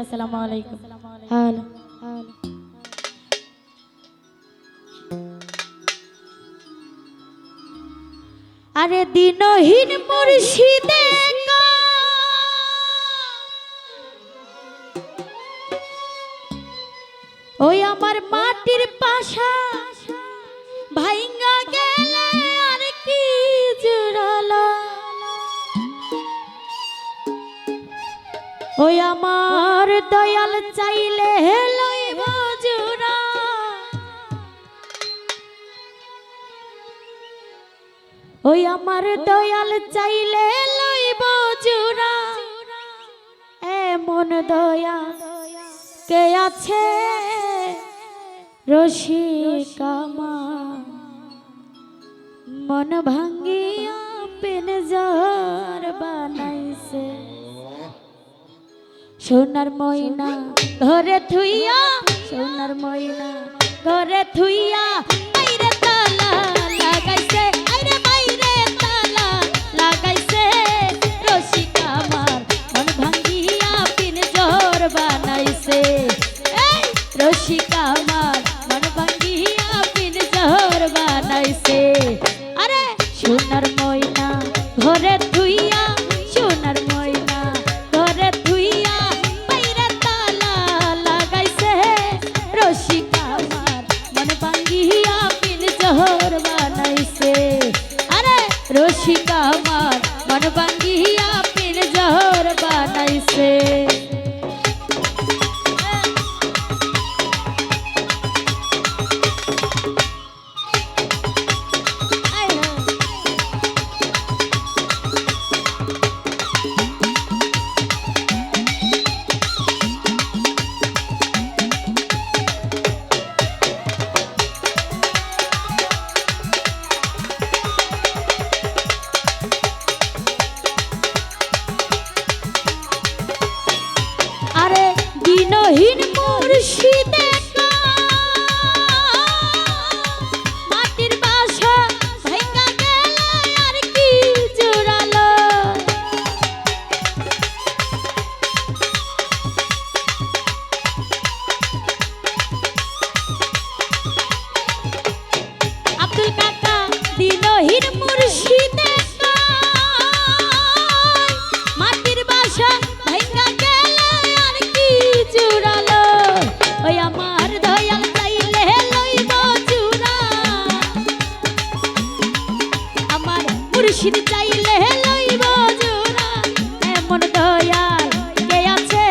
আসসালামু আলাইকুম। Hello hello. আরে দিনহীন মুর্শিদে ওই আমার মাটির পাশা ভাইঙ্গা গেলে আর কি জুড়ালো ওই আমার দয়াল চাইলে লইব জোড়া ওই আমার দয়াল চাইলে লইব জোড়া এমন দয়া কে আছে রসিক আমার মন ভাঙ্গিয়া পেনজার বানাইছে সোনার ময়না ঘরে থুইয়া সোনার ময়না ঘরে থুইয়া আইরে তালা লাগাইছে আইরে বাইরে তালা লাগাইছে রসিক আমার মন ভাঙ্গিয়া পিনজর বানাইছে এই রসিক আমার মন ভাঙ্গিয়া পিনজর বানাইছে আরে সোনার ময়না ঘরে থুইয়া সোনার ময়না ঘরে থুইয়া বাইরে তালা লাগাইছে রসিক আমার মন ভাঙ্গিয়া পিনজর বানাইছে আরে রসিক আমার মন ভাঙ্গিয়া পিনজর বানাইছে দিনহীন মুর্শিদে মাটির বাসা ভাইঙ্গা গেলে আর কি জোড়ালো আব্দুল কাকা দিনহীন মুর্শিদে মাটির বাসা ভাইঙ্গা গেলে আর কি জোড়ালো ওই আমার দয়াল চাইলে লইব জোড়া আমার মুর্শিদ চাইলে লইব জোড়া এমন দয়াল কে আছে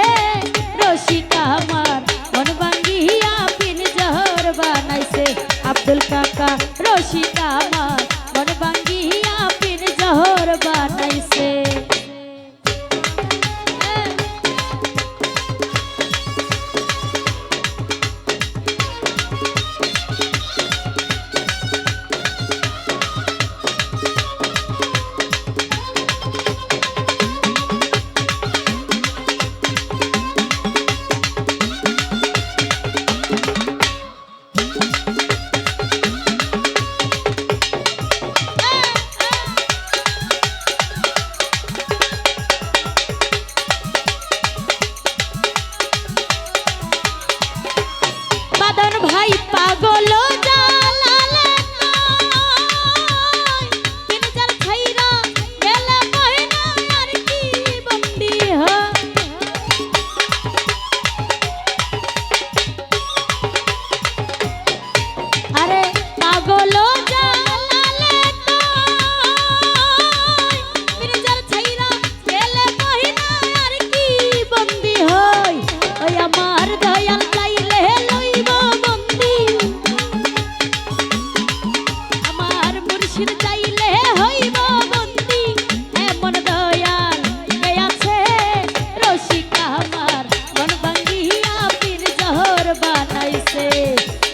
রসিক আমার মন ভাঙ্গিয়া পিনজর বানাইছে আব্দুল কাকা রসিক আমার মন ভাঙ্গিয়া পিনজর বানাইছে ভাই পাগল জালালে পিনজাল ছাইরা গেলে মহিনা আর কি বন্দি আরে পাগল জালালে পিনজাল ছাইরা গেলে মহিনা আর কি বন্দি হয় ওই আমার দয়াল চাইলে লইব মুর্শিদ চাইলে হইব বন্দি এমন দয়াল কে আছে রসিক আমার মন ভাঙ্গিয়া পিনজর বানাইছে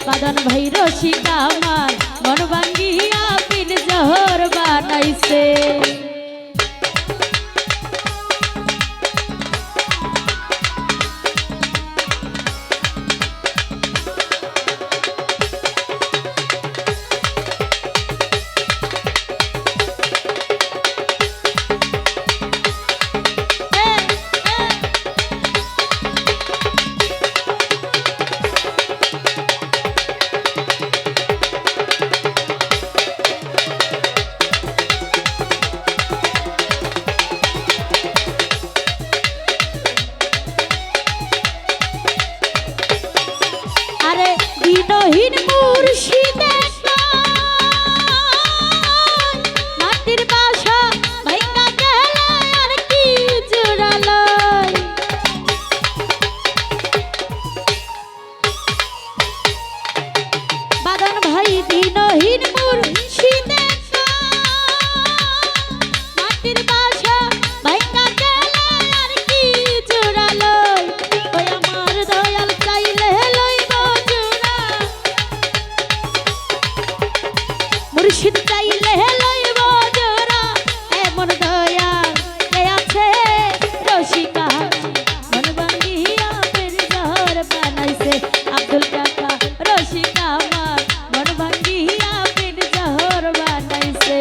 বাদন ভাই রসিক আমার মন ভাঙ্গিয়া পিনজর বানাইছে দিনহীন মুর্শিদে মাটির বাসা ভাইঙ্গা গেল আর কি জোড়ালো বাদন ভাই দিনহীন মুর্শিদে মাটির বাসা ভাইঙ্গা গেল আর কি জোড়ালো ওই আমার দয়াল চাইলে লইব জোড়া মুর্শিদ চাইলে লইব জোড়া এমন দয়াল কে আছে রসিকা মন ভাঙ্গিয়া ফের জহর বানাইছে আব্দুল কাকা রসিকা আমার মন ভাঙ্গিয়া ফের জহর বানাইছে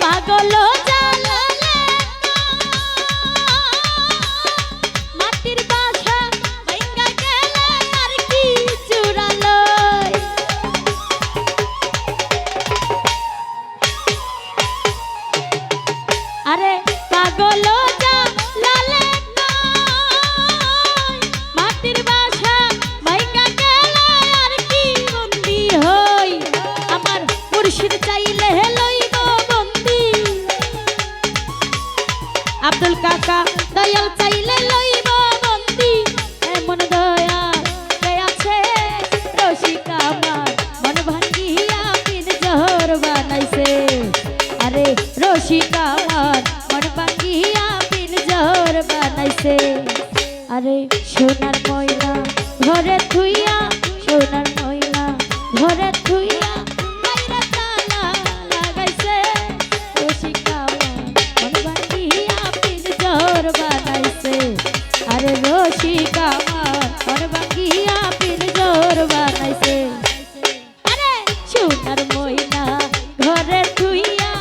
পাগল জালালে মাটির বাসা ভাইঙ্গা গেল আর কি জোড়ালো আরে পাগল জালালে মাটির বাসা ভাইঙ্গা গেল আর কি বন্দি হই আমার মুর্শিদ চাইলে লইব আব্দুল কাকা দয়াল চাইলে লইব বন্দি এমন দয়াল কে আছে রসিকা আমার মন ভাঙ্গিয়া পিন জহর বানাইছে আরে রসিকা আমার মন ভাঙ্গিয়া পিন জহর বানাইছে আরে সোনার ময়না ঘরে থুইয়া সোনার ময়না ঘরে থুইয়া বাইরে তালা লাগাইছে রসিকা আমার মন ভাঙ্গিয়া জহর বানাইছে আরে রসিকা আমার মন ভাঙ্গিয়া পিন জহর বানাইছে আরে সোনার ময়না ঘরে থুইয়া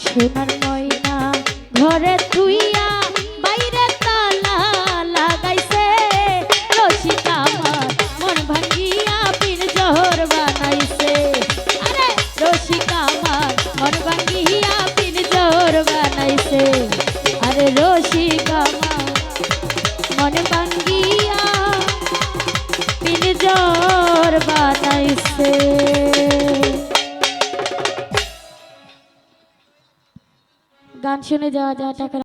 সোনার ময়না ঘরে থুইয়া বাইরে তালা লাগাইছে রসিকা আমার মন ভাঙ্গিয়া পিন জহর বানাইছে আরে রসিকা আমার মন ভাঙ্গিয়া পিন জহর বানাইছে আরে রসিকা আমার মন ভাঙ্গিয়া পিন জহর বানাইছে গান শুনে যাওয়া টাকা